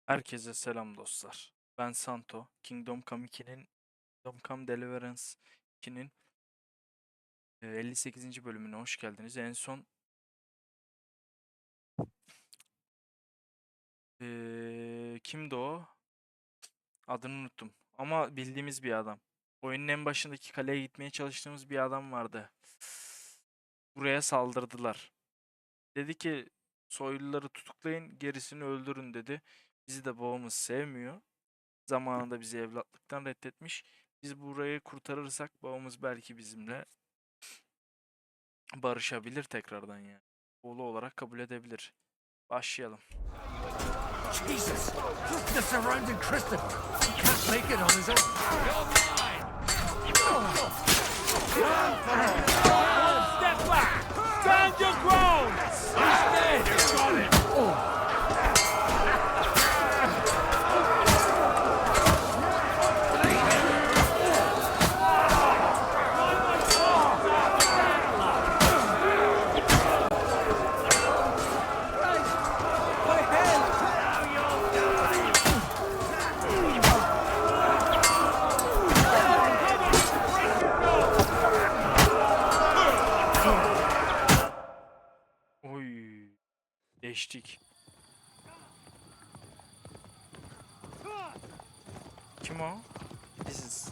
Herkese selam dostlar. Ben Santo. Kingdom Come 2'nin Kingdom Come Deliverance 2'nin 58. bölümüne hoş geldiniz. En son kimdi o? Adını unuttum. Ama bildiğimiz bir adam. Oyunun en başındaki kaleye gitmeye çalıştığımız bir adam vardı. Buraya saldırdılar. Dedi ki soyluları tutuklayın, gerisini öldürün dedi. Bizi de babamız sevmiyor. Zamanında bizi evlatlıktan reddetmiş. Biz burayı kurtarırsak babamız belki bizimle barışabilir tekrardan yani. Oğlu olarak kabul edebilir. Başlayalım. Jesus! They're surrounding Christopher. He can't make it on his own. You're mine! Step back! Stand your ground! He's dead! You got it! Oy. Geçtik. Kim o? Biziz.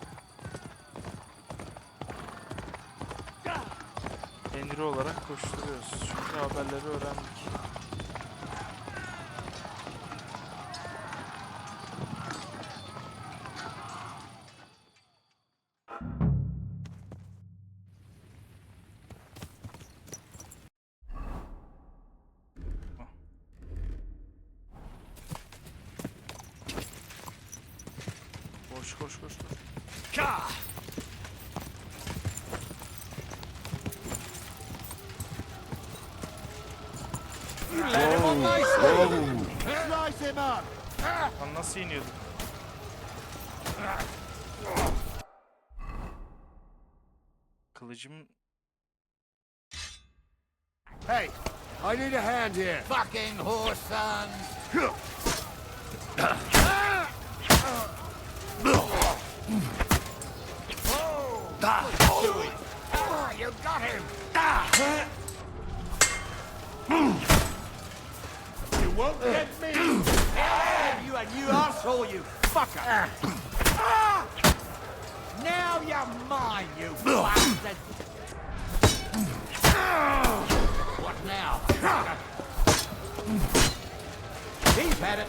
Henry olarak koşturuyoruz. Çünkü haberleri öğrendik. Koş koş koş. Lan nasıl iniyorduk? Kılıcım... Hey, I need a hand here. Fucking horse sons! You got him! You won't get me! You and you arsehole, you fucker! Now you're mine, you bastard! What now? He's had it!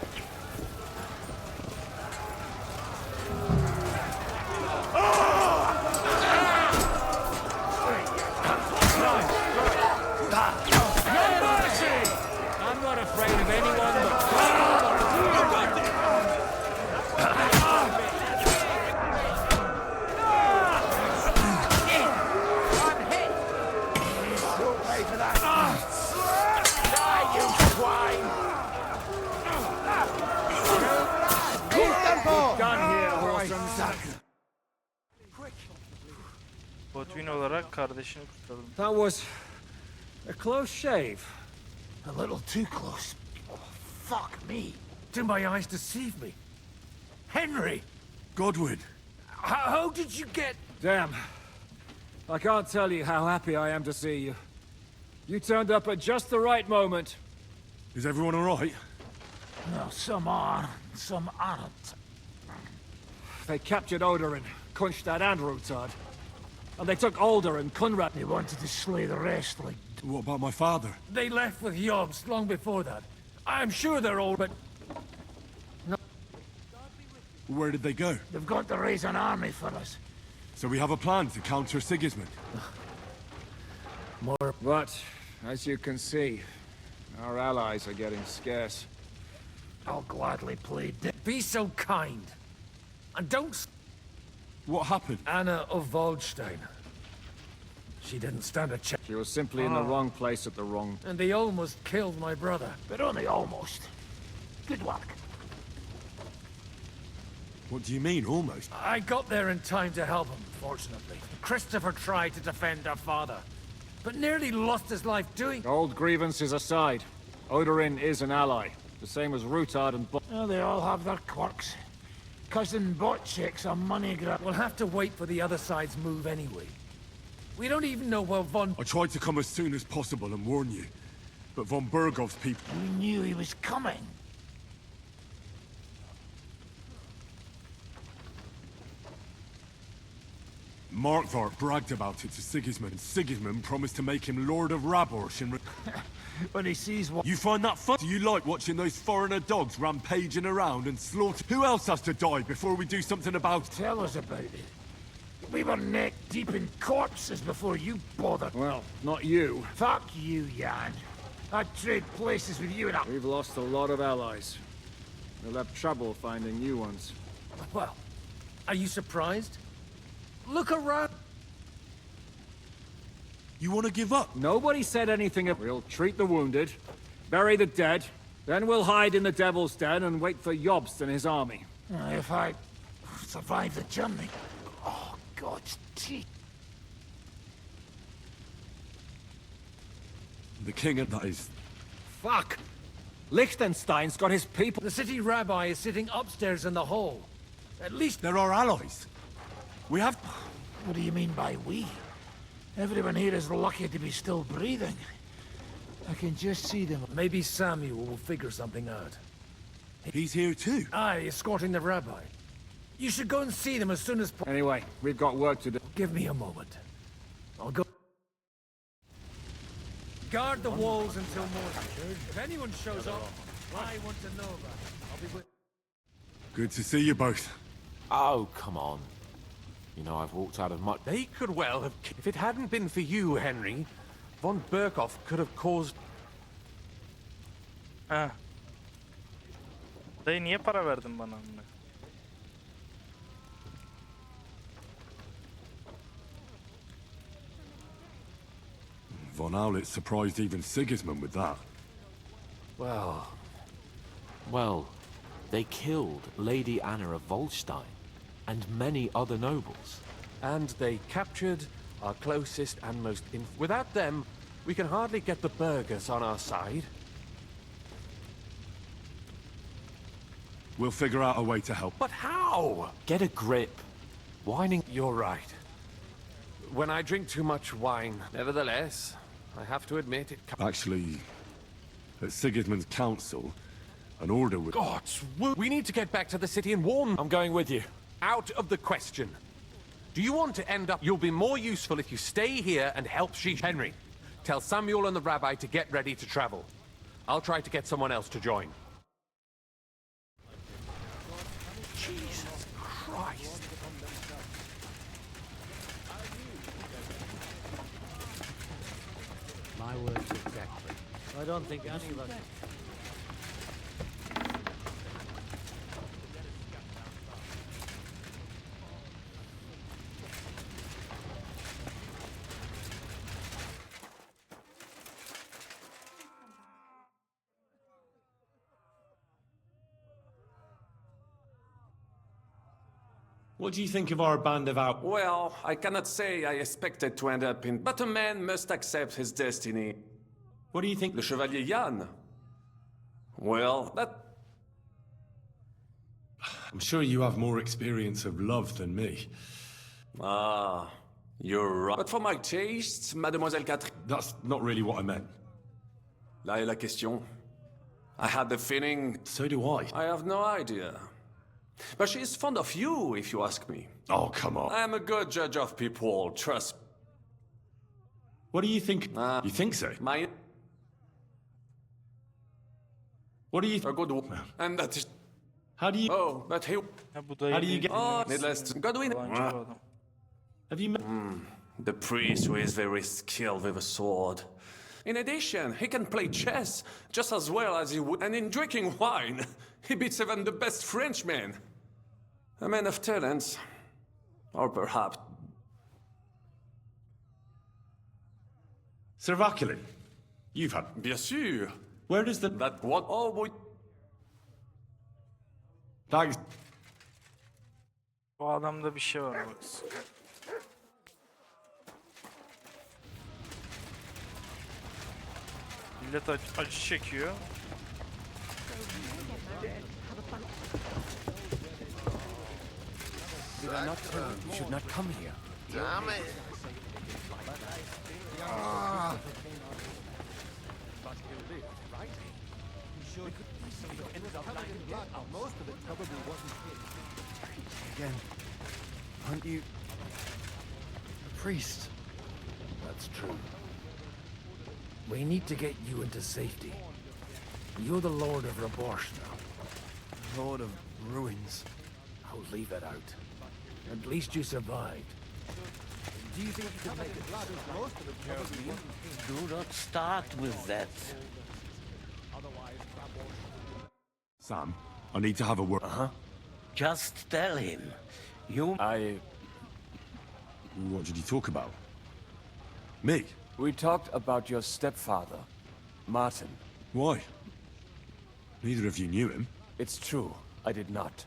I'm not afraid of anyone but... I'm hit! You'll pay for that! Die, you swine! Done here, Wilson. Botwin olarak kardeşini kurtardım. That was a close shave. A little too close. Oh, fuck me. Did my eyes deceive me? Henry! Godwin, How did you get... Damn. I can't tell you how happy I am to see you. You turned up at just the right moment. is everyone all right? No, some are, some aren't. They captured Odorin, Kunstad and Rutard. And they took Alder and Kunrad. They wanted to slay the rest, like... What about my father? They left with Yobs long before that. I'm sure they're all, but Where did they go? they've got to raise an army for us. So we have a plan to counter Sigismund. More... But, as you can see, our allies are getting scarce. I'll gladly plead. Be so kind. And don't... What happened? Anna of Waldstein. She didn't stand a chance. She was simply in the wrong place at the wrong... And they almost killed my brother. But only almost. Good luck. What do you mean, almost? I got there in time to help him, fortunately. Christopher tried to defend our father, but nearly lost his life doing... Old grievances aside, Odorin is an ally. The same as Rutard and Oh, they all have their quirks. Cousin Botchick's a money grab. We'll have to wait for the other side's move anyway. We don't even know where Von... I tried to come as soon as possible and warn you, but von Bergov's people... We knew he was coming. Markvart bragged about it to Sigismund, and Sigismund promised to make him Lord of Raborsh in... When he sees what... You find that fun? Do you like watching those foreigner dogs rampaging around and slaughter? Who else has to die before we do something about it? Tell us about it. We were neck deep in corpses before you bothered. Well, not you. Fuck you, Jan. I'd trade places with you in a... We've lost a lot of allies. We'll have trouble finding new ones. Well, are you surprised? Look around. You want to give up? Nobody said anything of... We'll treat the wounded, bury the dead, then we'll hide in the Devil's Den and wait for Jobst and his army. If I survive the journey... Oh, God's teeth. The king of that is... Fuck! Liechtenstein's got his people... The city rabbi is sitting upstairs in the hall. At least... They're our allies. We have... What do you mean by we? Everyone here is lucky to be still breathing. I can just see them. Maybe Samuel will figure something out. He's here too. Aye, escorting the rabbi. You should go and see them as soon as possible. Anyway, we've got work to do. Give me a moment. I'll go... Guard the walls until morning. If anyone shows up, I want to know about it. I'll be with... Good to see you both. Oh, come on. You know, I've walked out of much... They could well have... If it hadn't been for you, Henry, von Berkov could have caused... Ha. Dayı niye para verdin bana? Von Aulitz surprised even Sigismund with that. Well, they killed Lady Anna of Volstein and many other nobles. And they captured our closest and most... Without them, we can hardly get the burghers on our side. We'll figure out a way to help. But how? Get a grip. Whining... You're right. When I drink too much wine, nevertheless, I have to admit it... Actually, at Sigismund's council, an order was... God's word! We need to get back to the city and warn... I'm going with you. Out of the question. Do you want to end up... You'll be more useful if you stay here and help Henry. Tell Samuel and the rabbi to get ready to travel. I'll try to get someone else to join. Jesus Christ. My words exactly. I don't think any of us... What do you think of our band of out... Well, I cannot say I expected to end up in... But a man must accept his destiny. What do you think... Le Chevalier Jan. Well, that... I'm sure you have more experience of love than me. Ah, you're right. But for my tastes, Mademoiselle Catherine... That's not really what I meant. Là est la question. I had the feeling... So do I. I have no idea. But she is fond of you, if you ask me. Oh, come on. I am a good judge of people, trust. What do you think? You think so? My... What do you... A good woman. And that is... How do you... Oh, but he... Ha, bu da How do you get... Oh, needless to... Godwin... Yalancı bu adam. Have you met... The priest who is very skilled with a sword. In addition, he can play chess just as well as he would, and in drinking wine, he beats even the best Frenchman. A man of talents, or perhaps... Sir Vaculin, you've had... Bien sûr. Where does the... That what? Oh, boy. Thanks. Bu adamda bir şey var bak. Millet acı çekiyor. Did I not tell you should not come here? Damn it. Again, aren't you a priest? That's true. We need to get you into safety. You're the Lord of Rabosh now. Lord of Ruins. I'll leave it out. At least you survived. Do you think you can make it? Do not start with that. Sam, I need to have a word. Just tell him. What did you talk about? Me? We talked about your stepfather, Martin. Why? Neither of you knew him. It's true, I did not.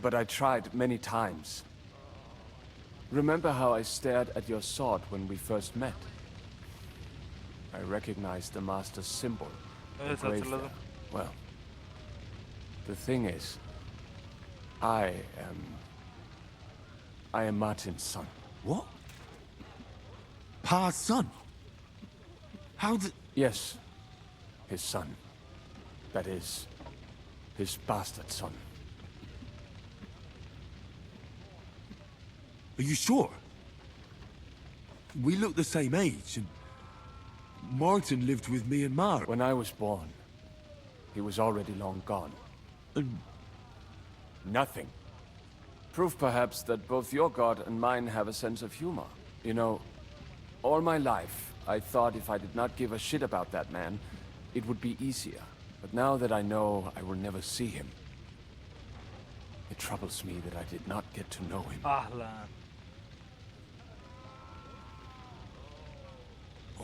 But I tried many times. Remember how I stared at your sword when we first met? I recognized the Master's symbol. Evet, engraved hatırladım. there. Well, the thing is, I am Martin's son. What? Pa's son? How did... Yes, his son. That is, his bastard son. Are you sure? We look the same age, and Martin lived with me and Mar. When I was born, he was already long gone. And Nothing. Proof perhaps that both your god and mine have a sense of humor. You know, all my life, I thought if I did not give a shit about that man, it would be easier. But now that I know I will never see him, it troubles me that I did not get to know him. Ah lan.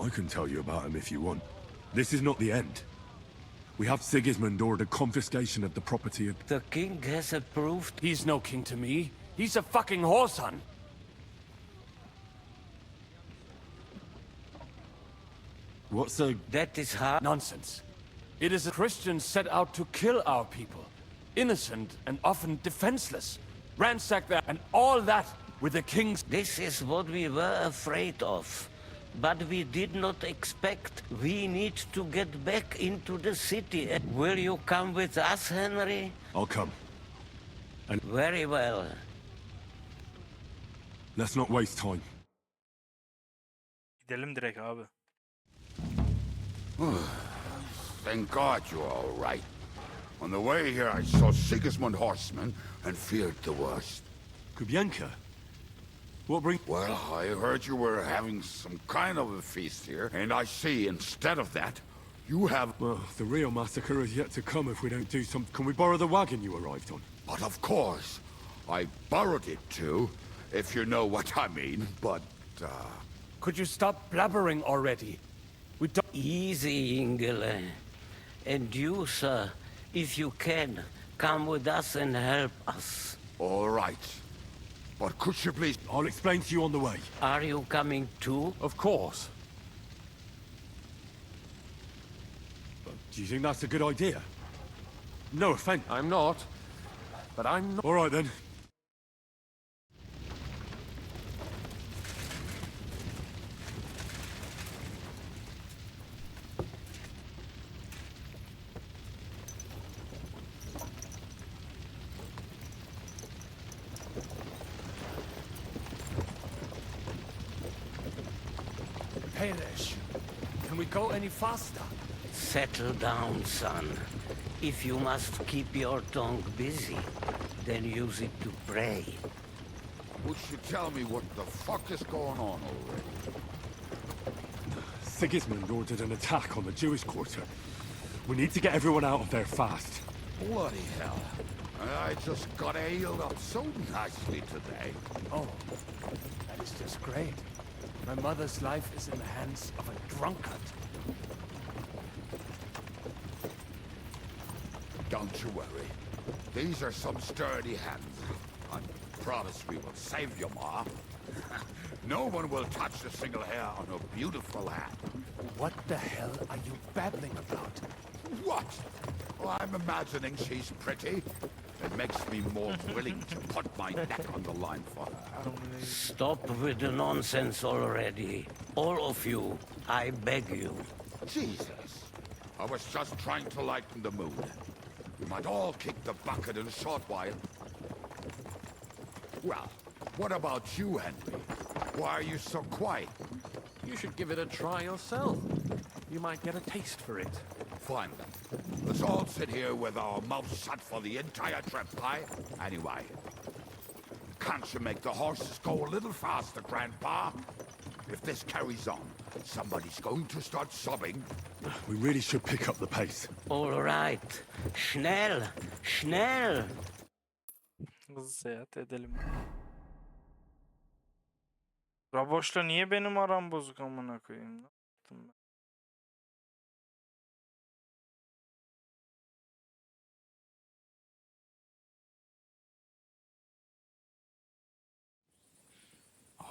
I can tell you about him if you want. This is not the end. We have Sigismund ordered confiscation of the property of... The king has approved. He's no king to me. He's a fucking whoreson. What's a... That is hard. Nonsense. It is a Christian set out to kill our people. Innocent and often defenseless. Ransack their... and all that with the king's... This is what we were afraid of. But we did not expect. We need to get back into the city. Will you come with us, Henry? I'll come. Very well. Let's not waste time. Gidelim direkt abi. Thank God you're all right. On the way here, I saw Sigismund horsemen and feared the worst. Kubienka? What bring... Well, I heard you were having some kind of a feast here, and I see instead of that, you have... Well, the real massacre is yet to come if we don't do something. Can we borrow the wagon you arrived on? But of course, I borrowed it too, if you know what I mean, but, Could you stop blabbering already? We don't... Easy, Ingele. And you, sir, if you can, come with us and help us. all right. But could you please... I'll explain to you on the way. Are you coming too? Of course. Do you think that's a good idea? No offense. I'm not. But I'm not... All right then. Perish. Can we go any faster? Settle down, son. If you must keep your tongue busy, then use it to pray. Would you tell me what the fuck is going on already? Sigismund ordered an attack on the Jewish quarter. We need to get everyone out of there fast. Bloody hell. I just got ailed up so nicely today. Oh, that is just great. My mother's life is in the hands of a drunkard. Don't you worry. These are some sturdy hands. I promise we will save you, Ma. No one will touch a single hair on her beautiful head. What the hell are you babbling about? What? Oh, I'm imagining she's pretty. It makes me more willing to put my neck on the line for her. Stop with the nonsense already. All of you, I beg you. Jesus. I was just trying to lighten the mood. We might all kick the bucket in a short while. Well, what about you, Henry? Why are you so quiet? You should give it a try yourself. You might get a taste for it. Fine then. Let's all sit here with our mouths shut for the entire trip, aye? Anyway, can't you make the horses go a little faster, Grandpa? If this carries on, somebody's going to start sobbing. We really should pick up the pace. All right. Schnell, schnell. Hızlı seyahat edelim. Raboş'la niye benim aram bozuk amına koyayım? Ne yaptım ben?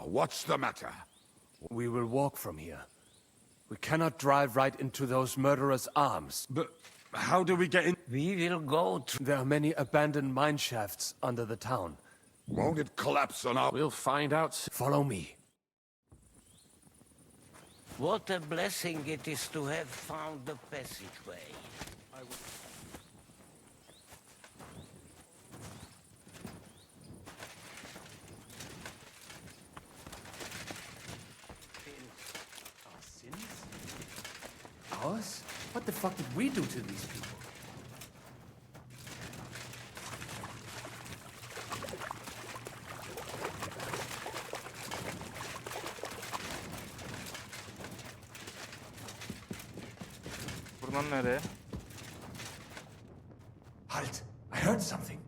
What's the matter? We will walk from here. We cannot drive right into those murderers' arms. But how do we get in? We will go to... There are many abandoned mine shafts under the town. Won't it collapse on our... We'll find out. Follow me. What a blessing it is to have found the passageway. Our sins? Ours? What the fuck did we do to these people? Buradan nereye? Halt! I heard something.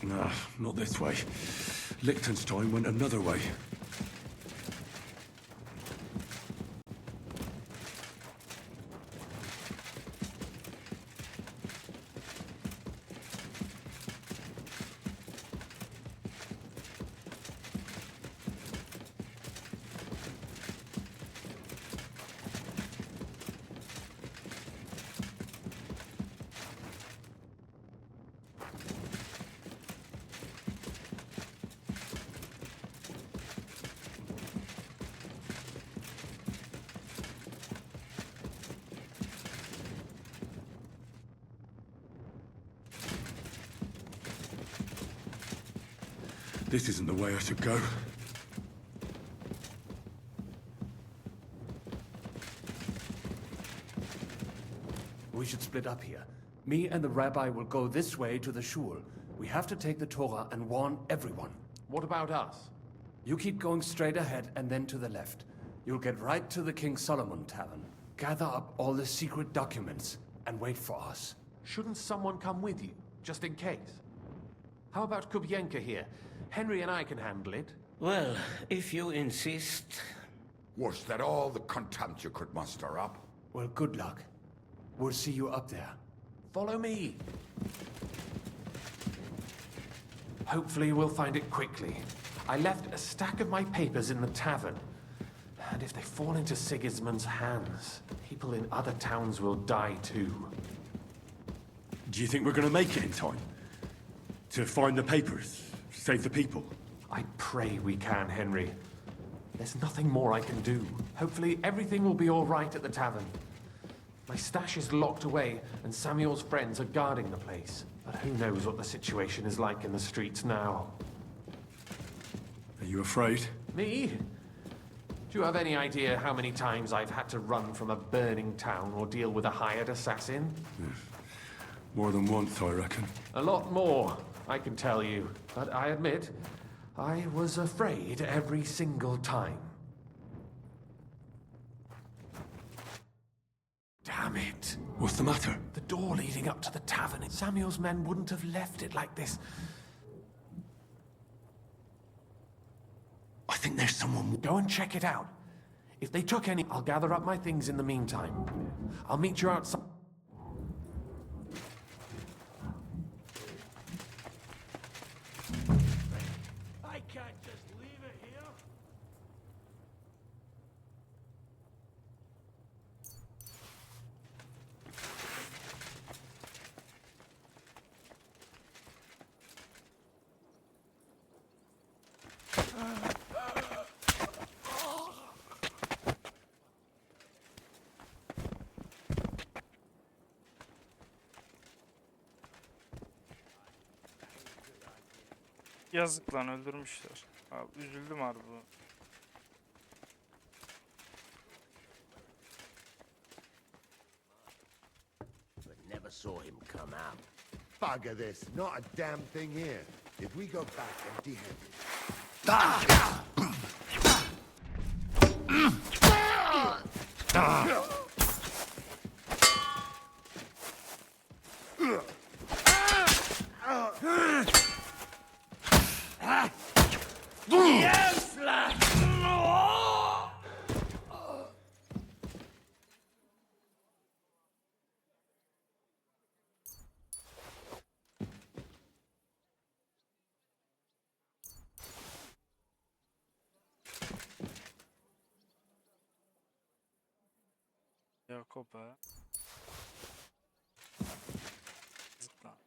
Nah, not this way. Liechtenstein went another way. This isn't the way I should go. We should split up here. Me and the rabbi will go this way to the shul. We have to take the Torah and warn everyone. What about us? You keep going straight ahead and then to the left. You'll get right to the King Solomon Tavern. Gather up all the secret documents and wait for us. Shouldn't someone come with you, just in case? How about Kubienka here? Henry and I can handle it. Well, if you insist. Was that all the contempt you could muster up? Well, good luck. We'll see you up there. Follow me. Hopefully we'll find it quickly. I left a stack of my papers in the tavern. And if they fall into Sigismund's hands, people in other towns will die too. Do you think we're gonna make it in time? To find the papers? Save the people? I pray we can, Henry. There's nothing more I can do. Hopefully everything will be all right at the tavern. My stash is locked away, and Samuel's friends are guarding the place. But who knows what the situation is like in the streets now? Are you afraid? Me? Do you have any idea how many times I've had to run from a burning town or deal with a hired assassin? More than once, I reckon. A lot more, I can tell you. But I admit, I was afraid every single time. Damn it. What's the matter? The door leading up to the tavern. Samuel's men wouldn't have left it like this. I think there's someone... Go and check it out. If they took any, I'll gather up my things in the meantime. I'll meet you outside. I can't just leave it here. Yazık lan, öldürmüşler. Abi üzüldüm harbi. Never saw him come out. Bugger this, not a damn thing here. If we go back empty-handed... Yakup ha. Yazık lan.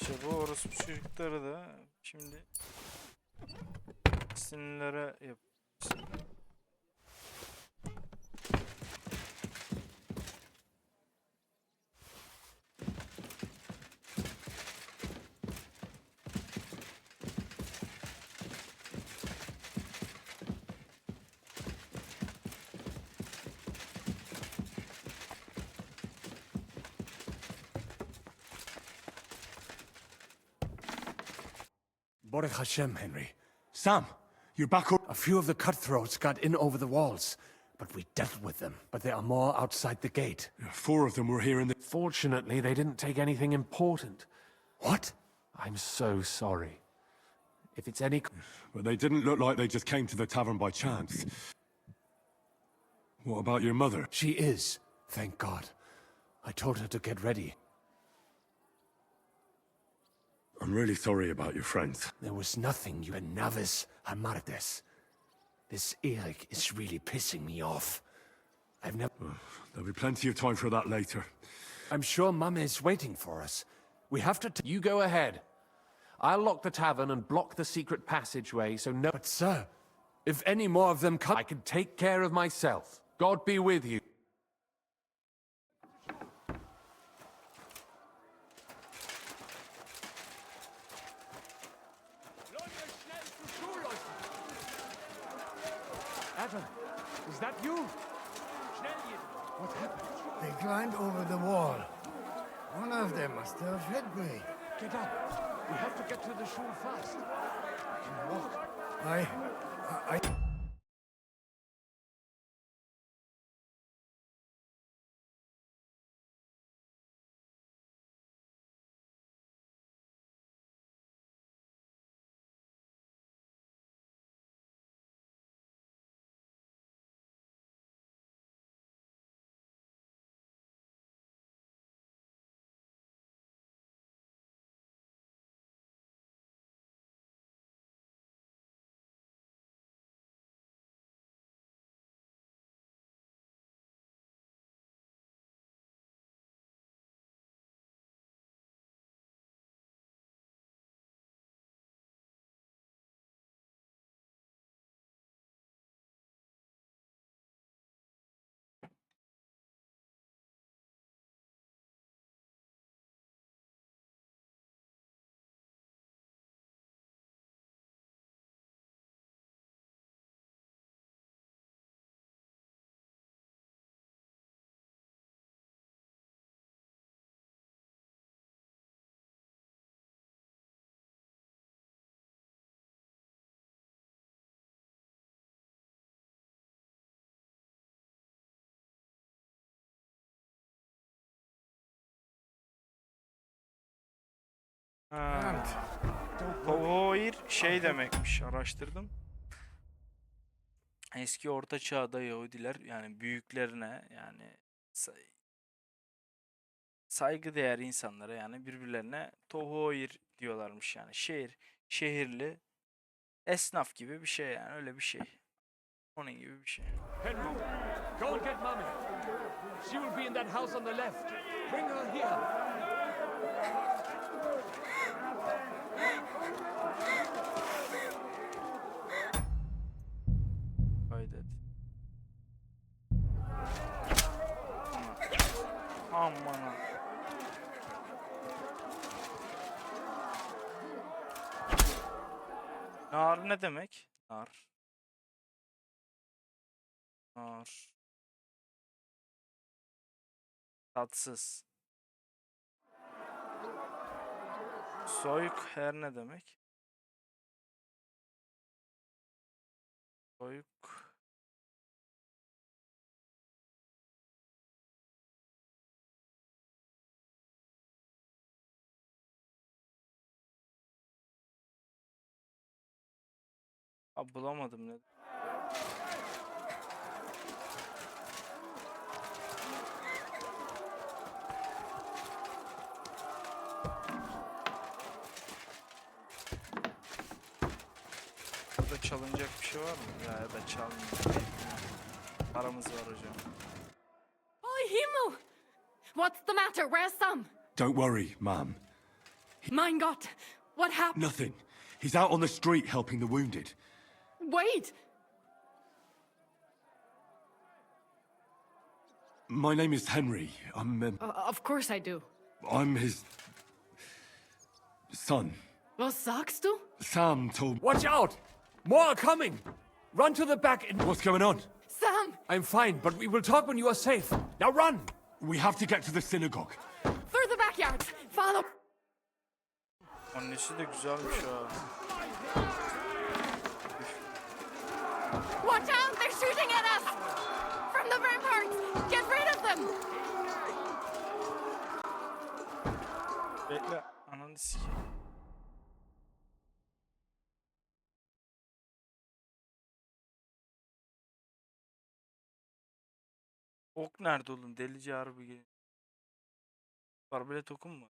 İşte bu orospu çocukları da şimdi sinirlere yap. Baruch Hashem, Henry. Sam, you're back up. A few of the cutthroats got in over the walls, but we dealt with them. But there are more outside the gate. 4 of them were here in the... Fortunately, they didn't take anything important. What? I'm so sorry. If it's any... But they didn't look like they just came to the tavern by chance. What about your mother? She is, thank God. I told her to get ready. I'm really sorry about your friends. There was nothing, you naves amartes. This Eric is really pissing me off. I've never... There'll be plenty of time for that later. I'm sure Mum is waiting for us. We have to... You go ahead. I'll lock the tavern and block the secret passageway so no... But sir, if any more of them come... I can take care of myself. God be with you. Adam, is that you? What happened? They climbed over the wall. One of them must have hit me. Get up. We have to get to the shul fast. I can walk. I... Ha. Hayır şey demekmiş, araştırdım. Eski orta çağda Yahudiler yani büyüklerine yani saygıdeğer insanlara yani birbirlerine tohoir diyorlarmış yani şehirli esnaf gibi bir şey yani öyle bir şey. Onun gibi bir şey. Henry, go and get Mommy. She will be in that house on the left. Bring her here. Kaydet. Aman ha. Nar ne demek? Nar. Nar. Tatsız. Soyuk her ne demek? Soyuk. Abi bulamadım ne? Burada çalınacak bir şey var mı? Ya da çalmayayım. Paramız var hocam. Oi, Himmel! What's the matter? Where's Sam? Don't worry, Mum. Mein Gott! What happened? Nothing. He's out on the street helping the wounded. Wait! My name is Henry. Of course I do. I'm his son. Was sagst du? Sam told... Watch out! More are coming! Run to the back and... What's going on? Sam! I'm fine, but we will talk when you are safe. Now run! We have to get to the synagogue. Through the backyard! Follow! Annesi de güzelmiş ha. Watch out! They're shooting at us! From the ramparts! Get rid of them! Bekle. Ananı sikeyim. Ok nerede oğlum? Delici harbi gel. Arbalet okum mu?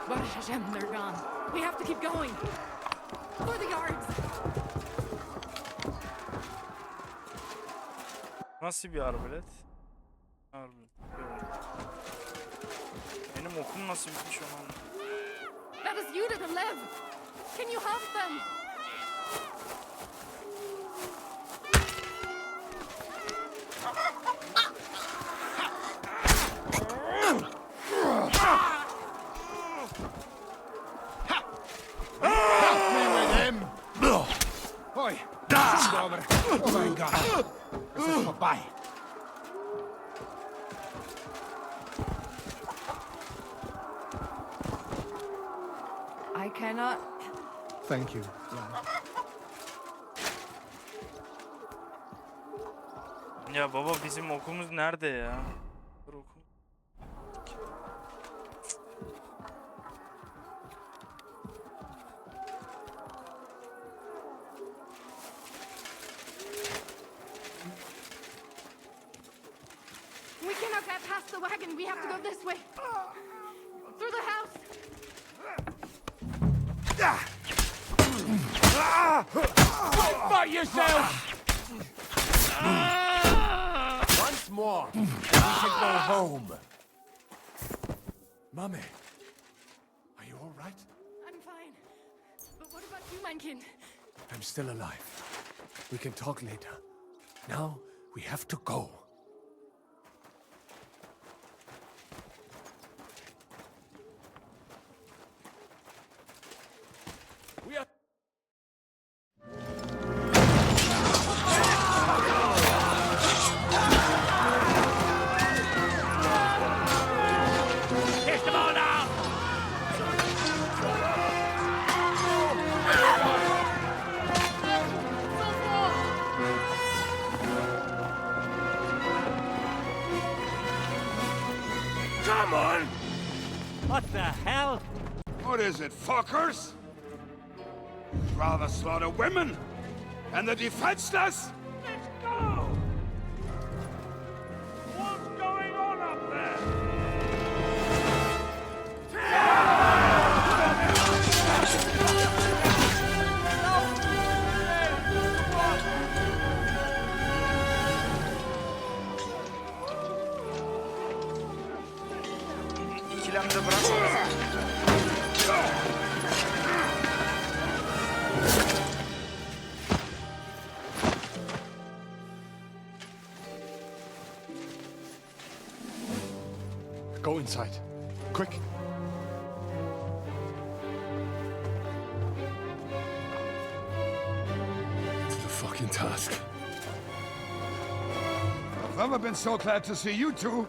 Baruch Hashem, they're gone. We have to keep going. For the yards! Nasıl bir arbalet? Arbalet. Benim okum nasıl bitmiş onu anlamadım. That is Yuda to live! Can you help them? Oi, skynd over. Oh my God. This is förbi. I cannot... Thank you. Ya baba bizim okumuz nerede ya? Dur okum. We cannot get past the wagon. We have to go this way. Through the house. Fight yourself! Once more, and we can go home. Mommy, are you all right? I'm fine. But what about you, mein Kind? I'm still alive. We can talk later. Now, we have to go. We are... What the hell? What is it, fuckers? Rather slaughter women and the defenseless? Let's go! What's going on up there? İkilemde bırakma. Go inside. Quick. To the fucking task. I've never been so glad to see you two.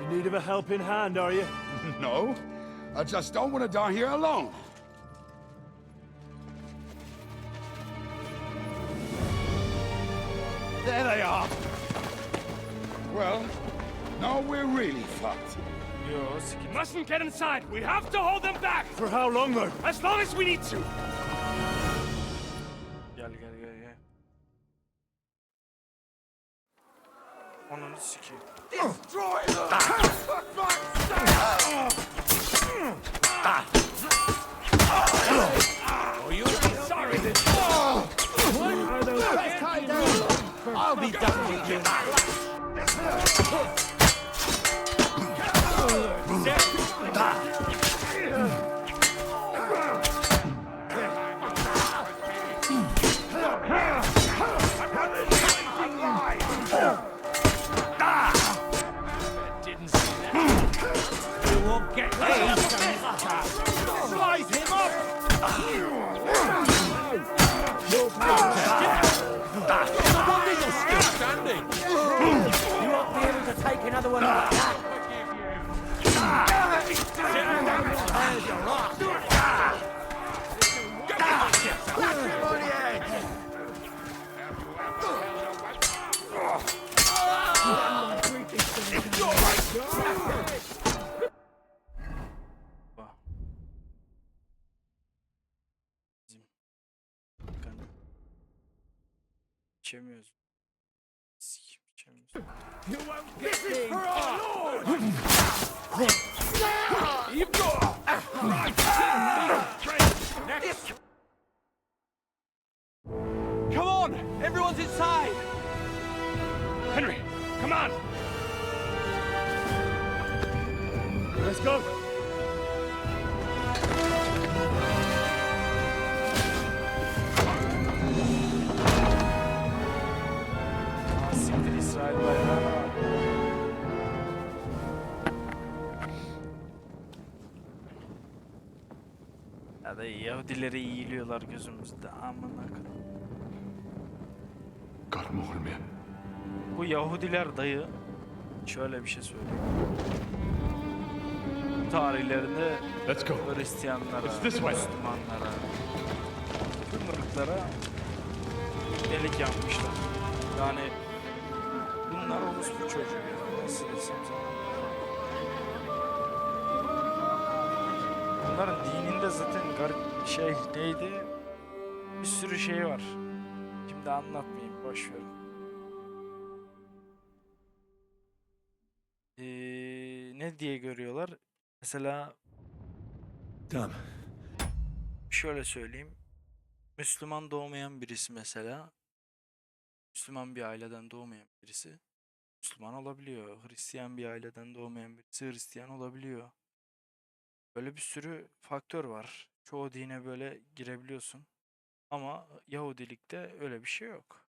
In need of a helping hand, are you? No, I just don't want to die here alone. There they are. Well, now we're really fucked. Yo, sikim. Mustn't get inside. We have to hold them back. For how long, though? As long as we need to. Gel. Ananı sikeyim. Destroy them! Oh, you'll be sorry that... What are those... Calm down. I'll be done with you. You won't get me. Slice him up. Still standing. You won't be able to take another one like that. Bizim. Kanka. İçemiyoruz. Sikim içemiyoruz. You won't get me. You've got... Come on! Everyone's inside! Henry, come on! Let's go! Siktir İsrail bayrağı. Ya da Yahudileri iyiliyorlar gözümüzde. Amına koyayım. Got him on me. Bu Yahudiler dayı şöyle bir şey söyleyeyim. Tarihlerinde Let's go. Hristiyanlara, It's this way. Müslümanlara, tüm ırklara delik yapmışlar. Yani bunlar orospu çocuğu ya. Nasıl desem sana. Bunların dininde zaten garip şey neydi? Bir sürü şey var. Şimdi anlatmayayım, boş verin. Ne diye görüyorlar? Mesela Damn. şöyle söyleyeyim. Müslüman doğmayan birisi mesela, Müslüman bir aileden doğmayan birisi Müslüman olabiliyor. Hristiyan bir aileden doğmayan birisi Hristiyan olabiliyor. Böyle bir sürü faktör var. Çoğu dine böyle girebiliyorsun. Ama Yahudilikte öyle bir şey yok.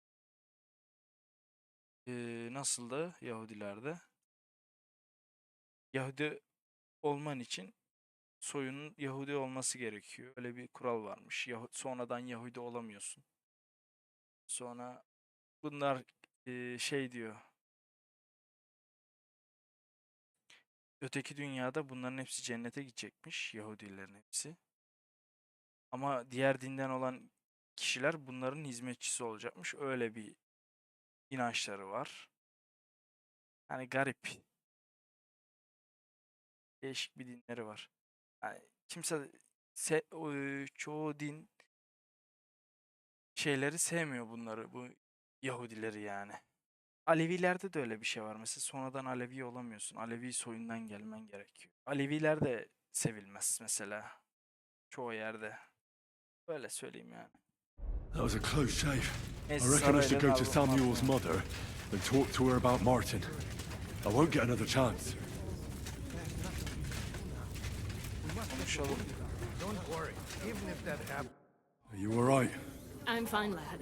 Nasıl da Yahudilerde? Yahudi olman için soyunun Yahudi olması gerekiyor. Öyle bir kural varmış. Sonradan Yahudi olamıyorsun. Sonra bunlar şey diyor. Öteki dünyada bunların hepsi cennete gidecekmiş. Yahudilerin hepsi. Ama diğer dinden olan kişiler bunların hizmetçisi olacakmış. Öyle bir inançları var. Hani garip. Değişik bir dinleri var. Yani kimse çoğu din şeyleri sevmiyor bunları, bu Yahudileri yani. Alevilerde de öyle bir şey var. Mesela sonradan Alevi olamıyorsun. Alevi soyundan gelmen gerekiyor. Aleviler de sevilmez mesela. Çoğu yerde. Böyle söyleyeyim yani. That was a close shave. I Neyse, reckon I should go to sarayla Samuel's mother and talk to her about Martin. I won't get another chance. konuşalım. Don't worry. Even if that happens. Are you all right? I'm fine, lad.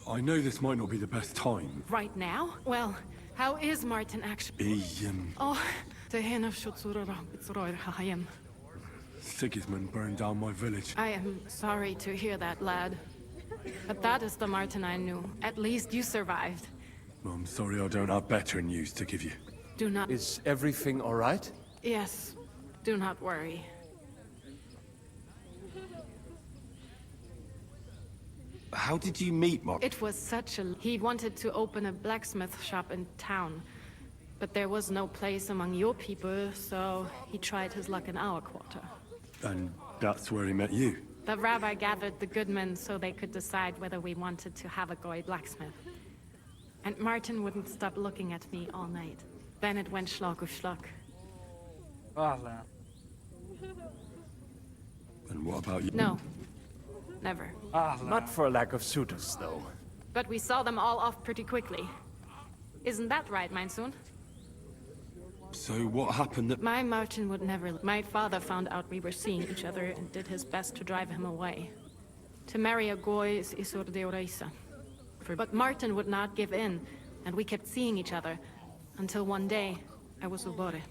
I know this might not be the best time. Right now? Well, how is Martin actually? Oh, the hen of Shutsura. Sigismund burned down my village. I am sorry to hear that, lad. But that is the Martin I knew. At least you survived. I'm sorry I don't have better news to give you. Do not... Is everything all right? Yes. Do not worry. How did you meet Martin? It was such a... He wanted to open a blacksmith shop in town. But there was no place among your people, so he tried his luck in our quarter. And that's where he met you? The rabbi gathered the good men so they could decide whether we wanted to have a goy blacksmith. And Martin wouldn't stop looking at me all night. Then it went schlag auf schlag. Ah lan. And what about you? No. Never. Ah lan. Not for a lack of suitors, though. But we saw them all off pretty quickly. Isn't that right, mein Sohn? So what happened that... My Martin would never... My father found out we were seeing each other and did his best to drive him away. To marry a goy is isur de oreisa. But Martin would not give in, and we kept seeing each other, until one day, I was ubore.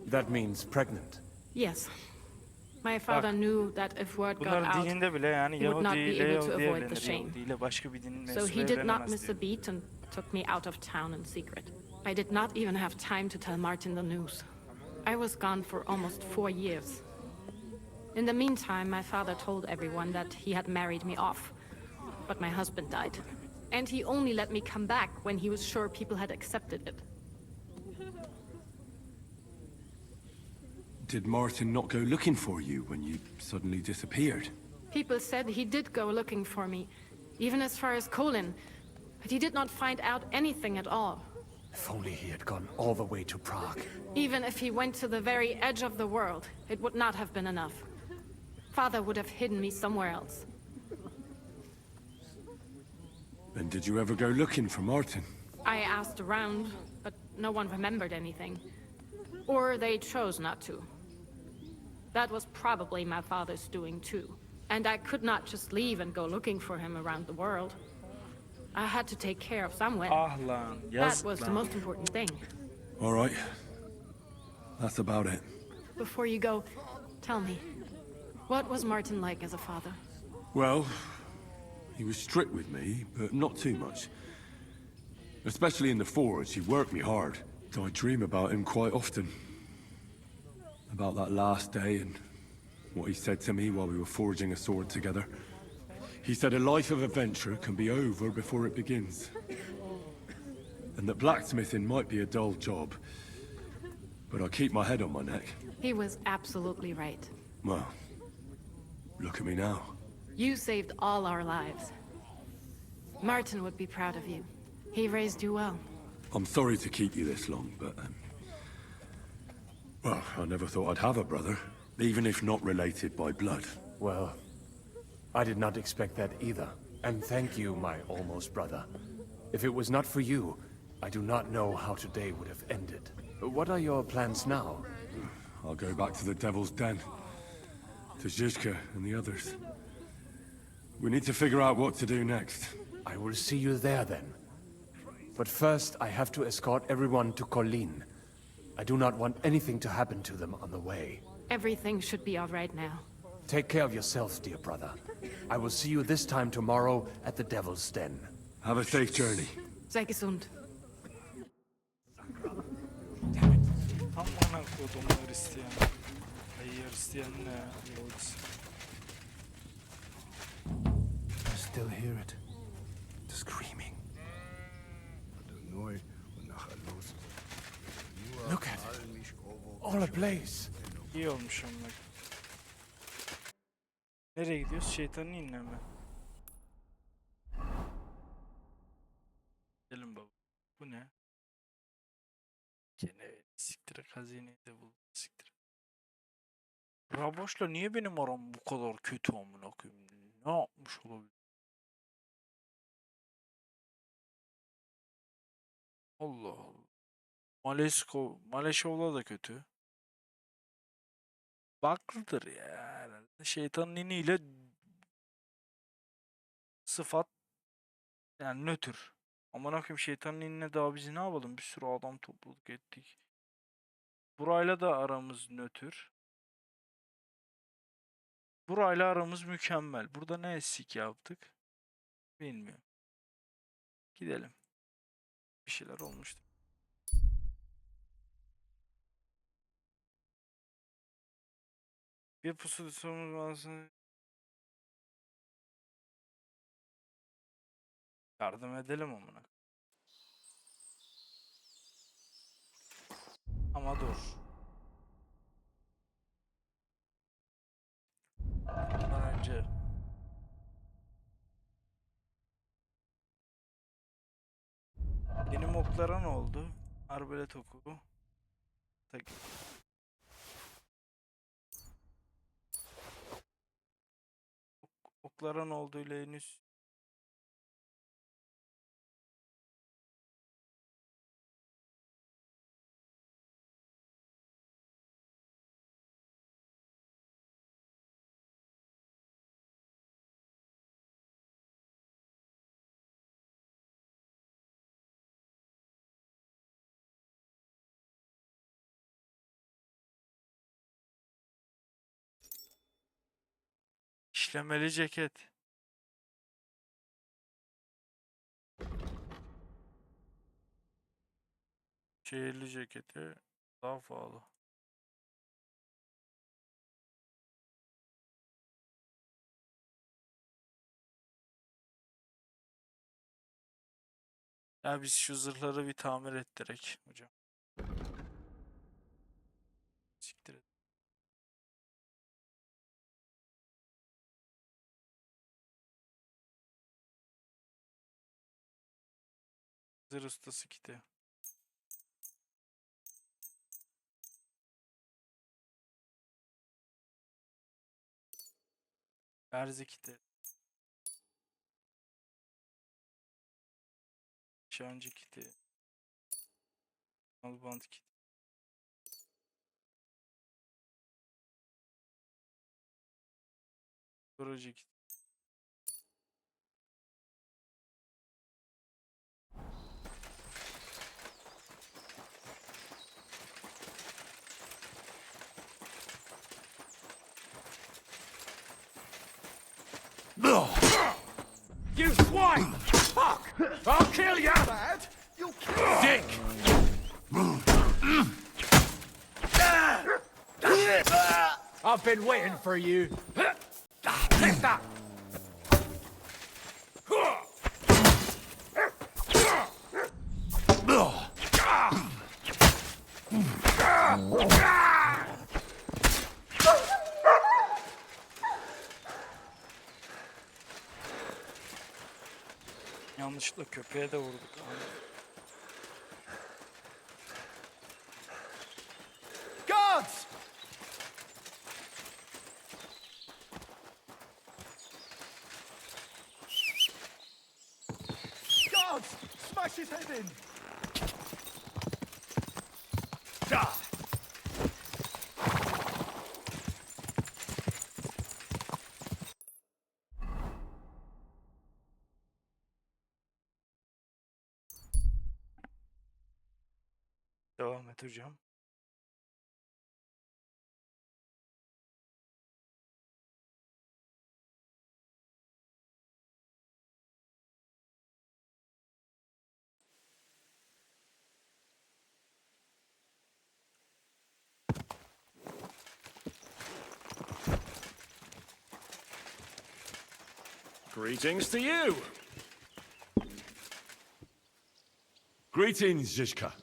That means pregnant. Yes. My father knew that if word got Bunların out, dininde bile yani he would not Yahudi be ile able to Yahudi avoid the evlenir. shame. Yahudi ile başka bir dinin So mensubu he did not evlenemez miss diyor. a beat and took me out of town in secret. I did not even have time to tell Martin the news. I was gone for almost 4 years. In the meantime, my father told everyone that he had married me off. But my husband died. And he only let me come back when he was sure people had accepted it. Did Martin not go looking for you when you suddenly disappeared? People said he did go looking for me, even as far as Colin. But he did not find out anything at all. If only he had gone all the way to Prague. Even if he went to the very edge of the world, it would not have been enough. Father would have hidden me somewhere else. And did you ever go looking for Martin? I asked around, but no one remembered anything. Or they chose not to. That was probably my father's doing too. And I could not just leave and go looking for him around the world. I had to take care of someone. Ah lan, That yazık was the lan. most important thing. All right. That's about it. Before you go, tell me, what was Martin like as a father? Well, he was strict with me, but not too much. Especially in the forge, he worked me hard. I dream about him quite often. About that last day and what he said to me while we were forging a sword together. He said a life of adventure can be over before it begins. And that blacksmithing might be a dull job, but I keep my head on my neck. He was absolutely right. Well, look at me now. You saved all our lives. Martin would be proud of you. He raised you well. I'm sorry to keep you this long, but... well, I never thought I'd have a brother, even if not related by blood. Well, I did not expect that either. And thank you, my almost brother. If it was not for you, I do not know how today would have ended. What are your plans now? I'll go back to the Devil's Den. To Zizka and the others. We need to figure out what to do next. I will see you there then. But first, I have to escort everyone to Colleen. I do not want anything to happen to them on the way. Everything should be all right now. Take care of yourself, dear brother. I will see you this time tomorrow at the Devil's Den. Have a safe journey. Sei gesund. Amına kodumun Hristiyan. Hayır, Hristiyan ne ya? Yahudisi. I still hear it. The screaming. The noise. all ablaze. İyi olmuş onlar. Nereye gidiyoruz? Şeytanın inine mi? Gidelim baba. Bu ne? Gene siktir hazineyi de bul. Siktir. Raboş'la niye benim aram bu kadar kötü amına koyayım? Ne yapmış olabilir? Allah Allah. Maleşov'la da kötü. Baklıdır ya herhalde. Şeytanın iniyle sıfat yani nötr. Amına koyayım şeytanın inine daha biz ne yapalım? Bir sürü adam topladık ettik. Burayla da aramız nötr. Burayla aramız mükemmel. Burada ne eksik yaptık? Bilmiyorum. Gidelim. Bir şeyler olmuştu. Bir pusu sorumuz varsa yardım edelim amına. Ama dur. Ondan önce benim oklara ne oldu? Arbelet oku. Tek. Oklara ne olduğuyla henüz işlemeli ceket. Şehirli ceketi daha pahalı. Ya biz şu zırhları bir tamir ettirek hocam. Siktir et. Zırh ustası kiti. Erzi kiti. Şancı kiti. Albant kiti. Kırıcı kiti. You swine! Fuck! I'll kill you! Bad? You'll kill Dick! I've been waiting for you. Take that! Yanlışlıkla köpeğe de vurduk. Guards! Guards! Smash his head in! Die! Devam et hocam. Greetings to you. Greetings, Zizka.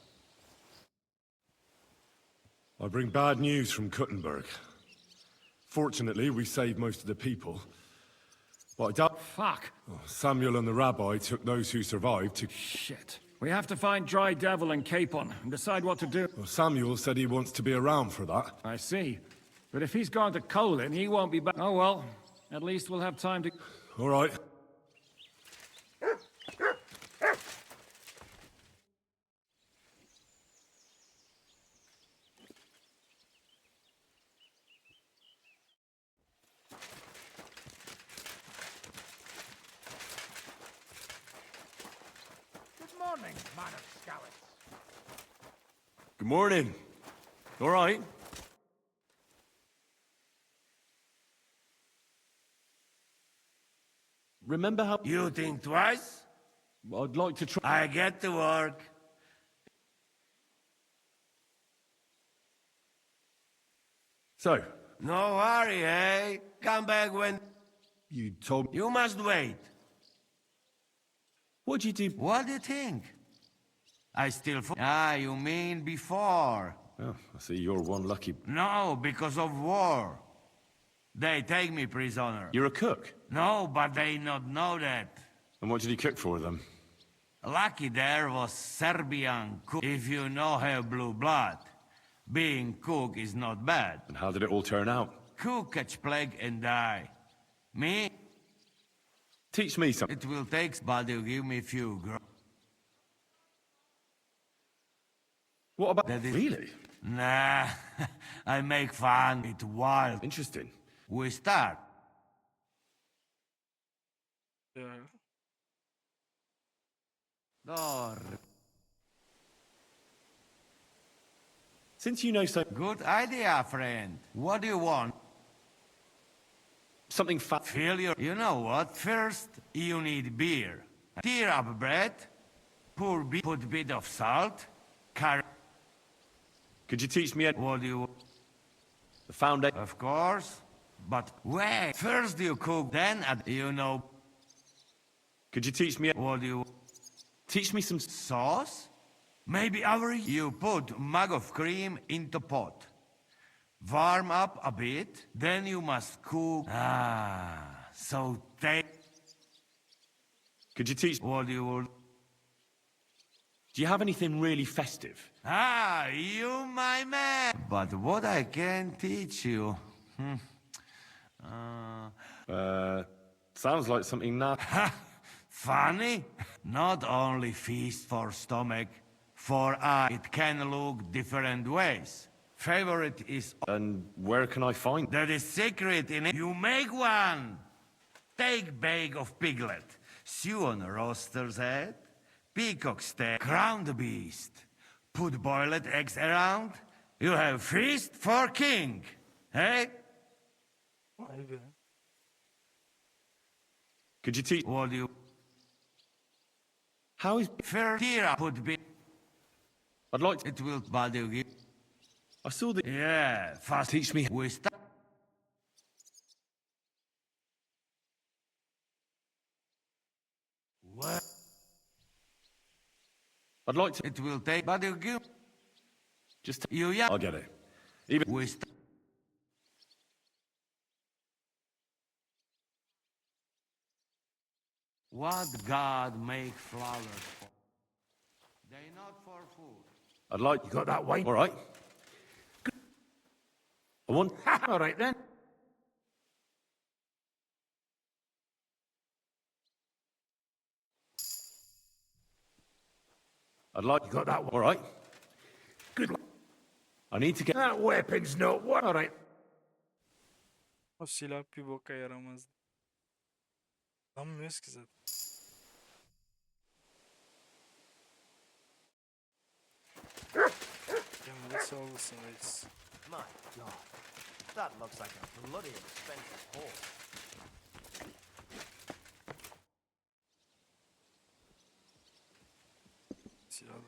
I bring bad news from Kuttenberg. Fortunately, we saved most of the people. But I doubt... Fuck. Samuel and the rabbi took those who survived to... Shit. We have to find Dry Devil and Capon and decide what to do. Well, Samuel said he wants to be around for that. I see. But if he's gone to Colin, he won't be back. Oh well. At least we'll have time to... All right. Good morning, man of scouts. Good morning. All right. Remember how... You think twice? I'd like to try... I get to work. So, No hurry, eh? Come back when... you told me... You must wait. What'd you do? What do you think? I still... you mean before? Oh, I see you're one lucky... No, because of war. They take me prisoner. You're a cook? No, but they not know that. And what did you cook for them? Lucky there was Serbian cook. If you know her blue blood, being cook is not bad. And how did it all turn out? Cook catch plague and die. Me? Teach me something. It will take, but you give me few. What about... That is- Really? Nah, I make fun. It's wild. Interesting. We start. Yeah. Door. Since you know so... Good idea, friend. What do you want? Something fat... Fill your... You know what? First, you need beer. Tear up bread. Pour put bit of salt. Could you teach me... What do you... The foundation... Of course. But wait. First you cook, then you know... Could you teach me... What do you... Teach me some... Sauce? Maybe you put mug of cream into pot. Warm up a bit, then you must cook. So take... Could you teach... What do you... Do you have anything really festive? You my man! But what I can teach you... Sounds like something now. Funny? Not only feast for stomach, for eye. It can look different ways. Favorite is... And where can I find... There is secret in it. You make one! Take bag of piglet, stew on a roaster's head, peacock steak, crown the beast, put boiled eggs around, you have feast for king, eh? Vay be. Could you teach... What do you... How is... Fair here, put be... I'd like to... It will bother you. I saw the... Yeah, fast. Teach me... We start... What? I'd like to... It will take... But you give... Just... You, yeah. I'll get it. Even... We start... What God make flowers for? They not for food. I'd like... You got that wine? All right. I want... All right then. I'd like... You got that one? All right. Good luck. I need to get... That weapon's not what? All right. O silah bir boka yaramazdı. Anlamıyoruz ki zaten. Kemal'e olasın reis. My God, that looks like a bloody expensive horse. Silah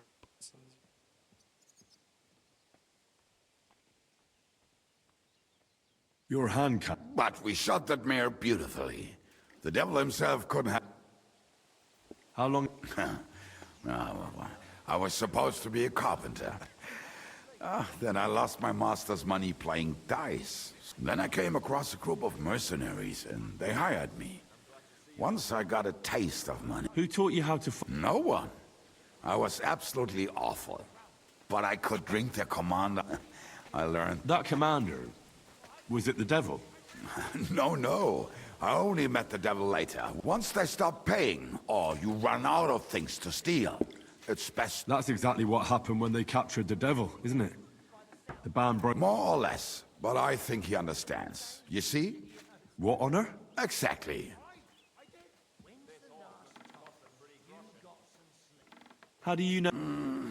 Your hand can... But we shot that mare beautifully. The devil himself couldn't have... How long... I was supposed to be a carpenter. Then I lost my master's money playing dice. Then I came across a group of mercenaries, and they hired me. Once I got a taste of money. Who taught you how to No one. I was absolutely awful. But I could drink their commander. I learned... That commander, was it the devil? No. I only met the devil later. Once they stop paying, or you run out of things to steal, it's best... That's exactly what happened when they captured the devil, isn't it? The band broke... More or less, but I think he understands. You see? What honor? Exactly. How do you know?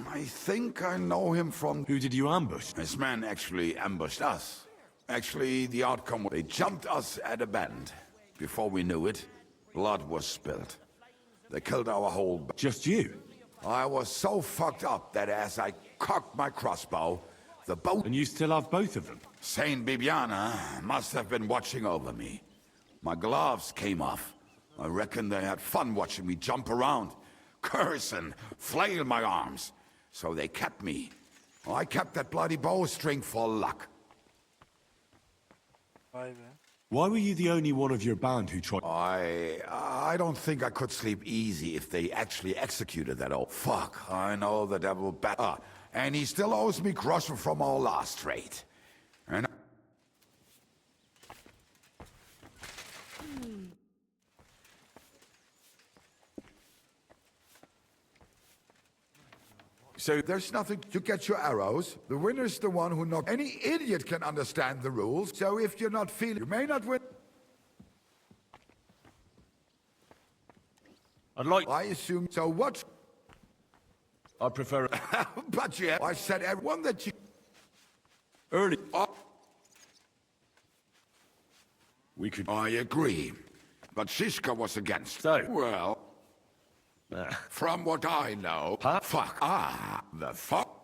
I think I know him from... Who did you ambush? This man actually ambushed us. Actually, the outcome was they jumped us at a bend. Before we knew it, blood was spilled. They killed our whole... Just you? I was so fucked up that as I cocked my crossbow, the boat... And you still have both of them? Saint Bibiana must have been watching over me. My gloves came off. I reckon they had fun watching me jump around, curse and flail my arms. So they kept me. I kept that bloody bowstring for luck. Why were you the only one of your band who tried... I don't think I could sleep easy if they actually executed that old fuck. I know the devil better. And he still owes me groschen from our last trade. And so there's nothing to get your arrows. The winner's the one who knocks. Any idiot can understand the rules. So if you're not feeling, you may not win. I assume. So what? I prefer... But yeah, I said everyone that you... Early... We could... I agree. But Siska was against. So? Well... From what I know... Huh? Fuck. The fuck...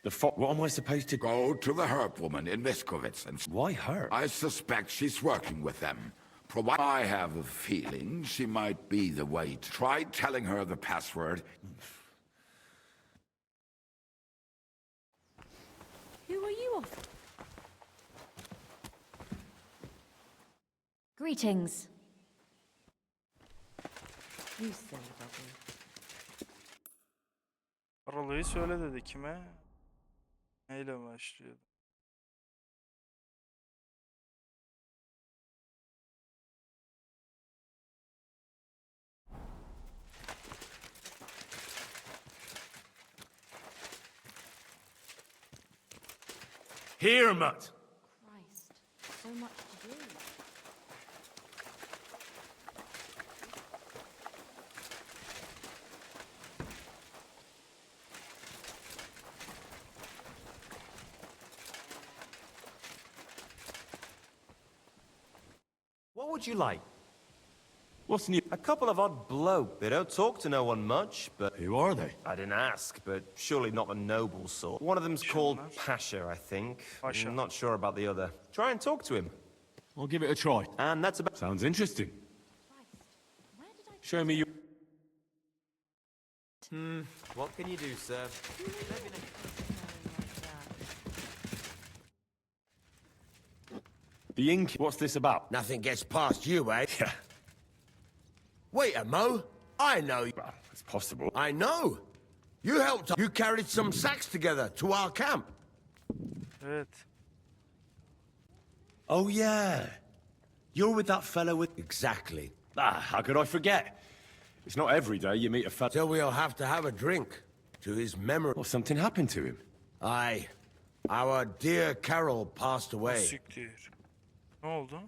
The fuck? What am I supposed to... Go to the herb woman in Miskovitz and... Why her? I suspect she's working with them. I have a feeling she might be the way to try telling her the password. Who are you off? Greetings. You silly bugger. Aralığı söyle dedi kime? Neyle başlıyordu? Here, Mutt. Christ, so much to do. What would you like? What's new? A couple of odd bloke. They don't talk to no one much, but... Who are they? I didn't ask, but surely not the noble sort. One of them's called Pasha, I think. Pasha. I'm not sure about the other. Try and talk to him. I'll give it a try. And that's about... Sounds interesting. Where did I... Show me your... What can you do, sir? The ink... What's this about? Nothing gets past you, eh? Yeah. Wait a mo. I know. Well, it's possible. I know. You helped. You carried some sacks together to our camp. Evet. Oh, yeah. You're with that fellow with... Exactly. How could I forget? It's not every day you meet a fella... So we'll have to have a drink to his memory. Well, something happened to him. Aye. Our dear Carol passed away. Siktir. Ne oldu?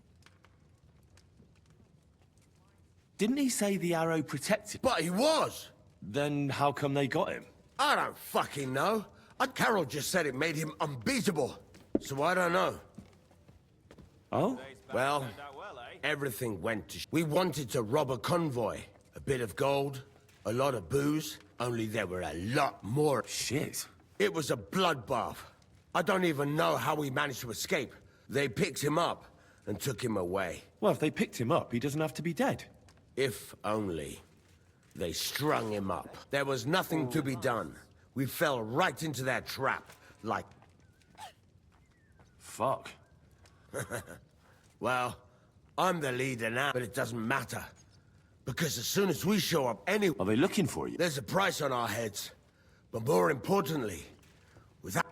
Didn't he say the arrow protected? But he was! Then how come they got him? I don't fucking know. Carol just said it made him unbeatable. So I don't know. Oh? Well, everything went to... We wanted to rob a convoy. A bit of gold, a lot of booze, only there were a lot more. Shit. It was a bloodbath. I don't even know how we managed to escape. They picked him up and took him away. Well, if they picked him up, he doesn't have to be dead. If only. They strung him up. There was nothing to be done. We fell right into their trap, like... Fuck. Well, I'm the leader now, but it doesn't matter. Because as soon as we show up anywhere... Are they looking for you? There's a price on our heads. But more importantly, without...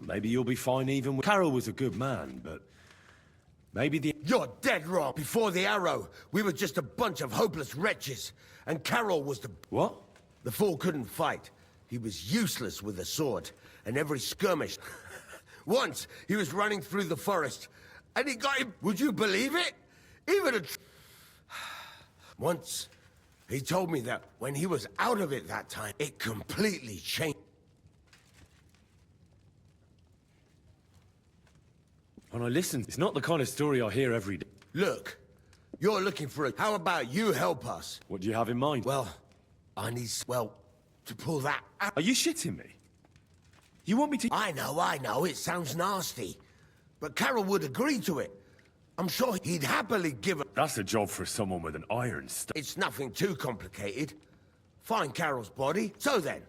Maybe you'll be fine even with... Carol was a good man, but... Maybe the... You're dead wrong. Before the arrow, we were just a bunch of hopeless wretches. And Carol was the... What? The fool couldn't fight. He was useless with a sword. And every skirmish... Once, he was running through the forest. And he got him... Would you believe it? Even a... Once, he told me that when he was out of it that time, it completely changed. When I listen, it's not the kind of story I hear every day. Look, you're looking for a... How about you help us? What do you have in mind? Well, I need... Well, to pull that out... Are you shitting me? You want me to... I know, it sounds nasty. But Carol would agree to it. I'm sure he'd happily give it... That's a job for someone with an iron stomach. It's nothing too complicated. Find Carol's body. So then...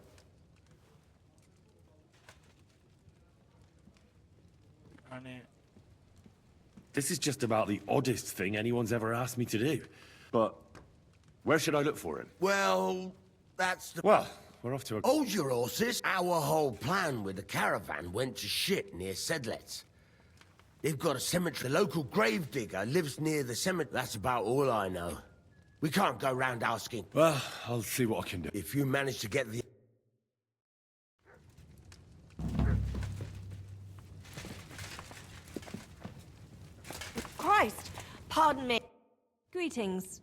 Hani... This is just about the oddest thing anyone's ever asked me to do. But where should I look for him? Well, that's the... Well, we're off to a... Hold your horses. Our whole plan with the caravan went to shit near Sedlets. They've got a cemetery. The local gravedigger lives near the cemetery. That's about all I know. We can't go round asking. Well, I'll see what I can do. If you manage to get the... Christ! Pardon me. Greetings.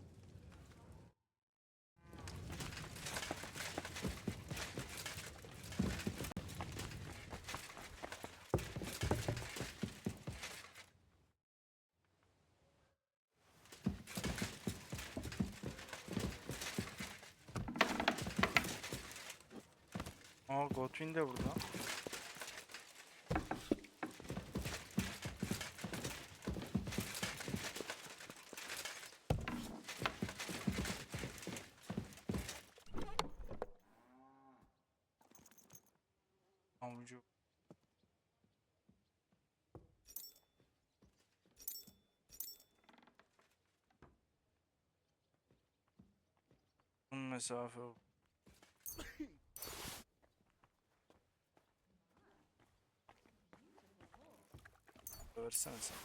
Aa, Godwin de burada. Avucu. Bunun mesafe o. Versene sen.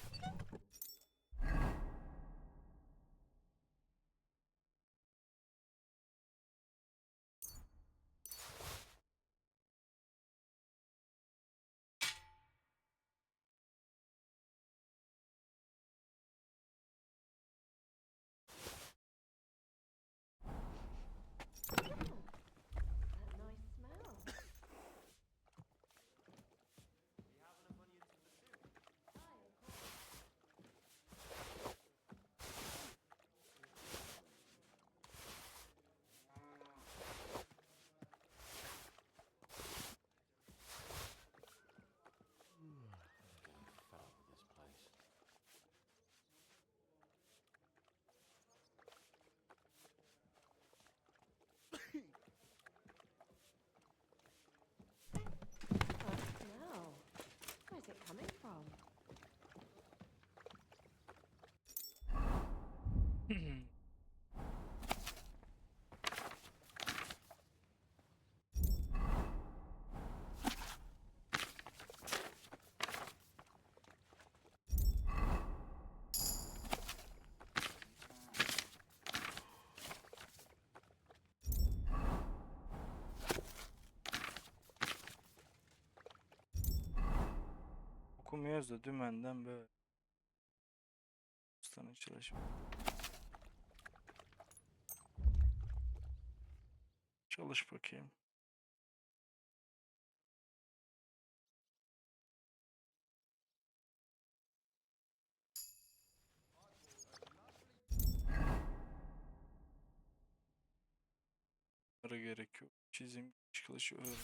Where's it coming from? Okumuyoruz da dümenden böyle. Ustanın çalışma. Çalış bakayım. Gerek yok. Çizim, çıkılışı öğren.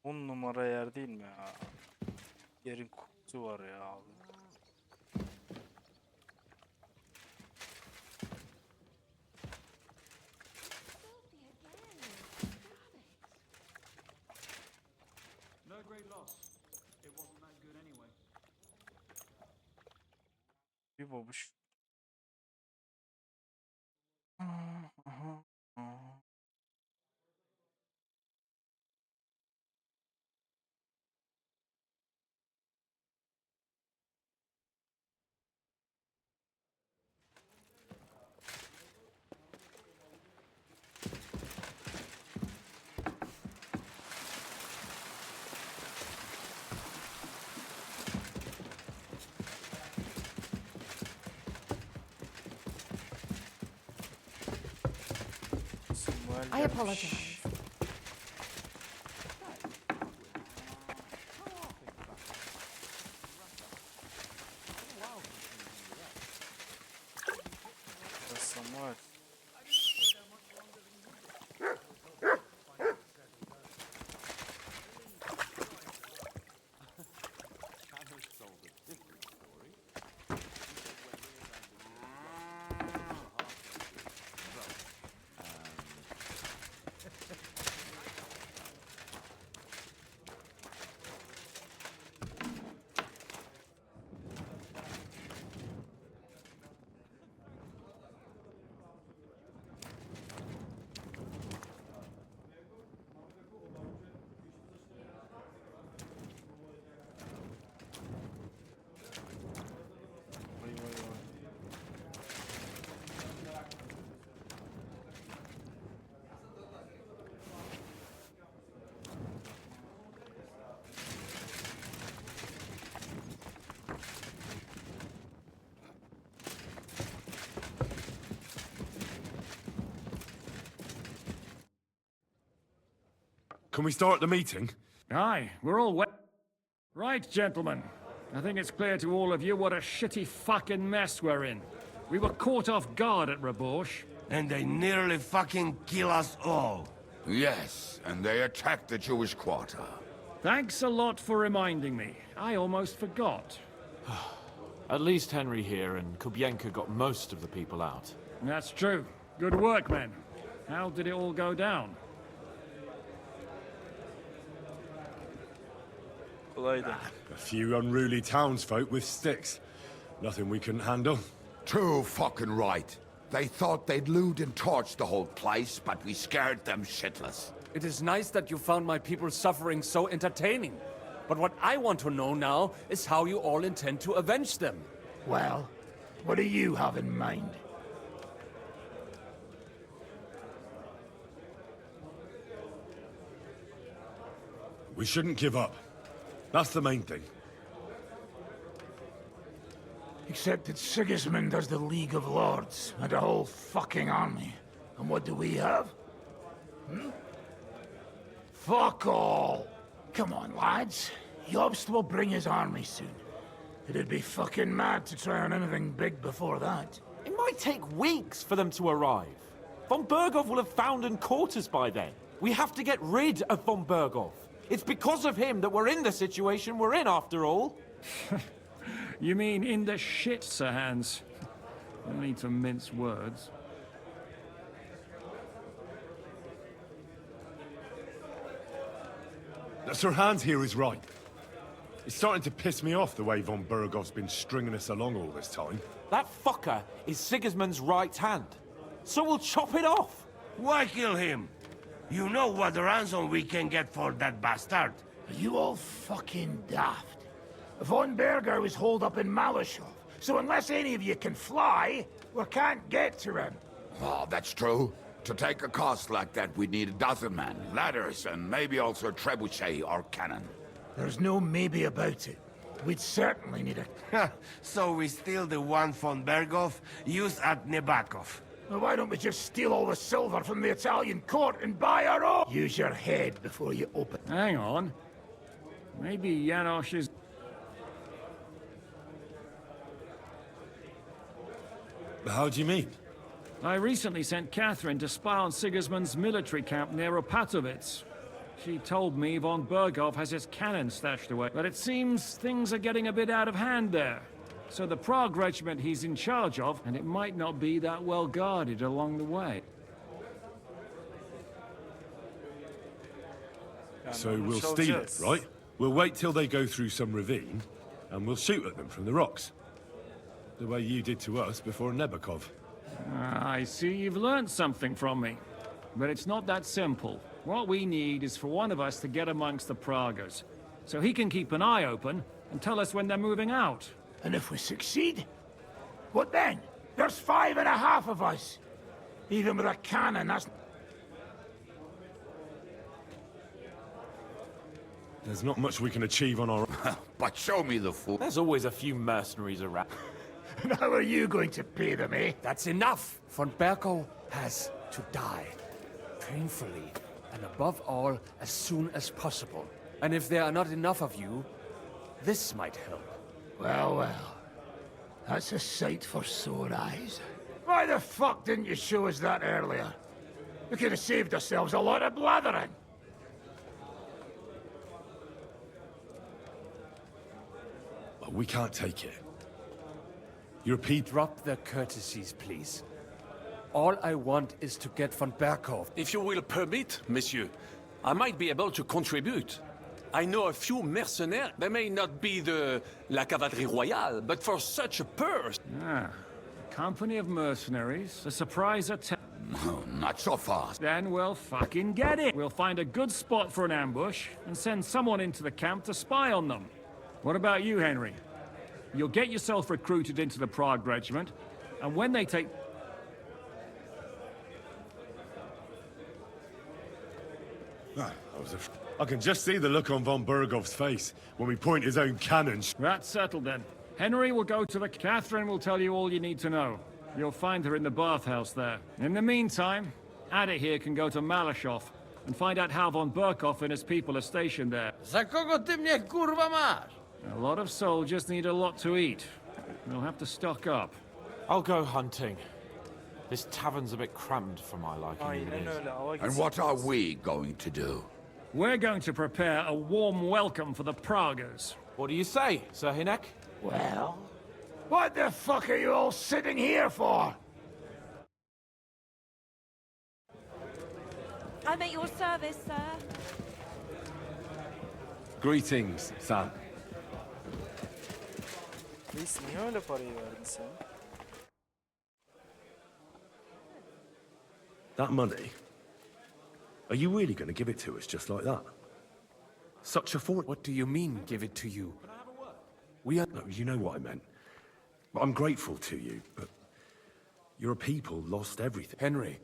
On numara yer değil mi ya? Yerin kokusu var ya abi. No great loss. It wasn't that good anyway. Bir babuş. I apologize. Samuel. Can we start the meeting? Aye, we're all wet. Right, gentlemen. I think it's clear to all of you what a shitty fucking mess we're in. We were caught off guard at Rabosh. And they nearly fucking kill us all. Yes, and they attacked the Jewish quarter. Thanks a lot for reminding me. I almost forgot. At least Henry here and Kubienka got most of the people out. That's true. Good work, men. How did it all go down? A few unruly townsfolk with sticks. Nothing we couldn't handle. Too fucking right. They thought they'd loot and torch the whole place, but we scared them shitless. It is nice that you found my people's suffering so entertaining. But what I want to know now is how you all intend to avenge them. Well, what do you have in mind? We shouldn't give up. That's the main thing. Except that Sigismund has the League of Lords and a whole fucking army. And what do we have? Fuck all! Come on, lads. Jobst will bring his army soon. It'd be fucking mad to try on anything big before that. It might take weeks for them to arrive. Von Berghoff will have found and caught us by then. We have to get rid of Von Berghoff. It's because of him that we're in the situation we're in, after all. You mean in the shit, Sir Hans? No need to mince words. Sir Hans here is right. It's starting to piss me off the way Von Berghoff's been stringing us along all this time. That fucker is Sigismund's right hand. So we'll chop it off. Why kill him? You know what ransom we can get for that bastard. Are you all fucking daft? Von Berger was holed up in Malashov, so unless any of you can fly, we can't get to him. Oh, that's true. To take a cost like that, we'd need 12 men, ladders, and maybe also trebuchet or cannon. There's no maybe about it. We'd certainly need a... So we steal the one von Berghoff used at Nebakov. Well, why don't we just steal all the silver from the Italian court and buy our own? Use your head before you open. Hang on. Maybe Janosch is... How do you mean? I recently sent Catherine to spy on Sigismund's military camp near Opatovitz. She told me von Berghoff has his cannon stashed away, but it seems things are getting a bit out of hand there. So the Prague regiment he's in charge of, and it might not be that well guarded along the way. So we'll steal it, right? We'll wait till they go through some ravine, and we'll shoot at them from the rocks. The way you did to us before Nebakov. I see you've learned something from me. But it's not that simple. What we need is for one of us to get amongst the Praguers, so he can keep an eye open and tell us when they're moving out. And if we succeed? What then? There's 5.5 of us. Even with a cannon, that's... There's not much we can achieve on our own. But show me the fool. There's always a few mercenaries around. And how are you going to pay them, eh? That's enough! Von Berkow has to die. Painfully, and above all, as soon as possible. And if there are not enough of you, this might help. Well, well. That's a sight for sore eyes. Why the fuck didn't you show us that earlier? We could have saved ourselves a lot of blathering. Well, we can't take it. You're Pete. Drop the courtesies, please. All I want is to get von Berkow. If you will permit, monsieur, I might be able to contribute. I know a few mercenaires. They may not be la cavalerie royale, but for such a purse... Ah, a company of mercenaries, a surprise attack. No, not so fast. Then we'll fucking get it. We'll find a good spot for an ambush and send someone into the camp to spy on them. What about you, Henry? You'll get yourself recruited into the Prague regiment, and when they take... I can just see the look on von Bergov's face when we point his own cannon. That's settled then. Henry will go to the... Catherine will tell you all you need to know. You'll find her in the bathhouse there. In the meantime, Ada here can go to Malashov and find out how von Berkov and his people are stationed there. Za kogo ty mnie kurwa masz? A lot of soldiers need a lot to eat. We'll have to stock up. I'll go hunting. This tavern's a bit crammed for my liking. Aynen öyle. Hava And what are we going to do? We're going to prepare a warm welcome for the Praguers. What do you say, Sir Hinek? Well, what the fuck are you all sitting here for? I'm at your service, sir. Greetings, Sam. Reis niye öyle parayı verdin sen? That money? Are you really going to give it to us just like that? Such a fortune. What do you mean, give it to you? We are... No, you know what I meant. I'm grateful to you, but your people lost everything. Henry,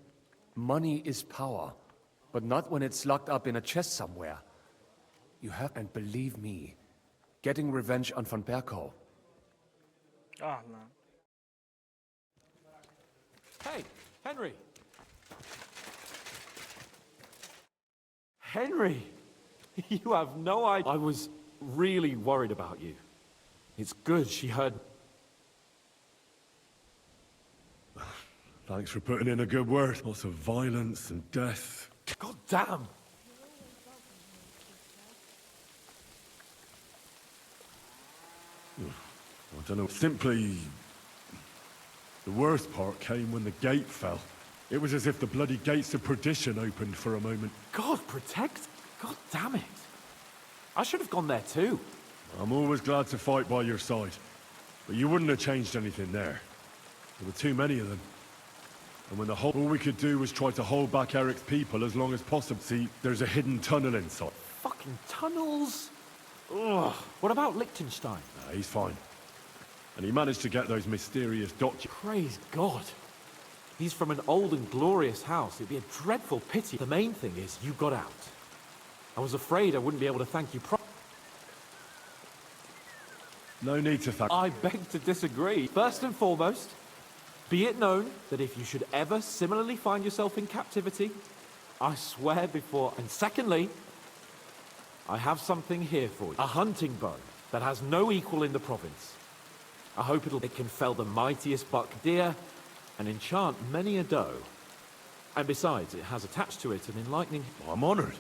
money is power, but not when it's locked up in a chest somewhere. You have, and believe me, getting revenge on von Berkow. Ah lan. Hey, Henry! Henry! You have no idea. I was really worried about you. It's good she heard... Thanks for putting in a good word. Lots of violence and death. God damn! I don't know. Simply... The worst part came when the gate fell. It was as if the bloody gates of perdition opened for a moment. God protect? God damn it. I should have gone there too. I'm always glad to fight by your side. But you wouldn't have changed anything there. There were too many of them. And when all we could do was try to hold back Eric's people as long as possible. See, there's a hidden tunnel inside. Fucking tunnels! Ugh. What about Liechtenstein? Nah, he's fine. And he managed to get those mysterious documents. Praise God. He's from an old and glorious house. It'd be a dreadful pity. The main thing is, you got out. I was afraid I wouldn't be able to thank you No need to thank... I beg to disagree. First and foremost, Be it known that if you should ever similarly find yourself in captivity, I swear before... And secondly, I have something here for you. A hunting bow that has no equal in the province. I hope it can fell the mightiest buck deer and enchant many a doe. And besides, it has attached to it an enlightening... I'm honored.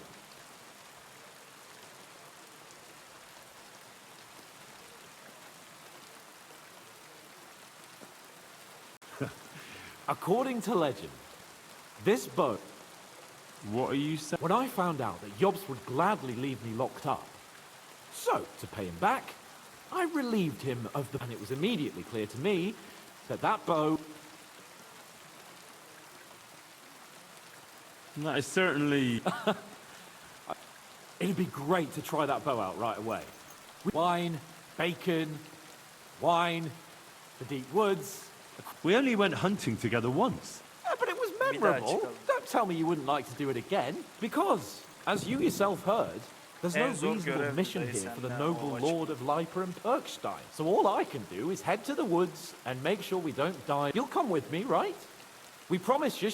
According to legend, this bow... What are you saying? When I found out that Yobs would gladly leave me locked up, so, to pay him back, I relieved him of the... And it was immediately clear to me that that bow... That is certainly... It'd be great to try that bow out right away. Wine, bacon, wine, the deep woods... We only went hunting together once. Yeah, but it was memorable. Don't tell me you wouldn't like to do it again. Because, as you yourself heard, there's no reasonable mission here for the noble Lord of Liper and Perkstein. So all I can do is head to the woods and make sure we don't die. You'll come with me, right? We promise you...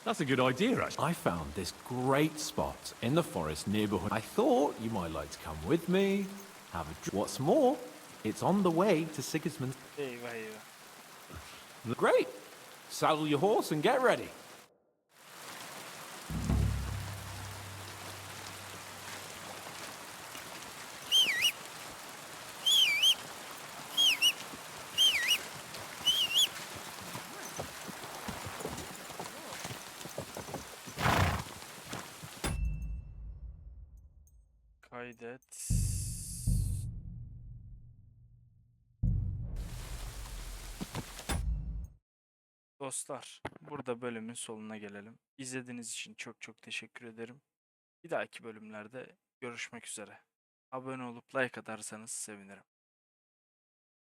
That's a good idea, actually. I found this great spot in the forest neighborhood. I thought you might like to come with me, have a drink. What's more, it's on the way to Sigismund's. Eyvah eyvah. Great. Saddle your horse and get ready. Kaydet. Dostlar, burada bölümün sonuna gelelim. İzlediğiniz için çok çok teşekkür ederim. Bir dahaki bölümlerde görüşmek üzere. Abone olup like atarsanız sevinirim.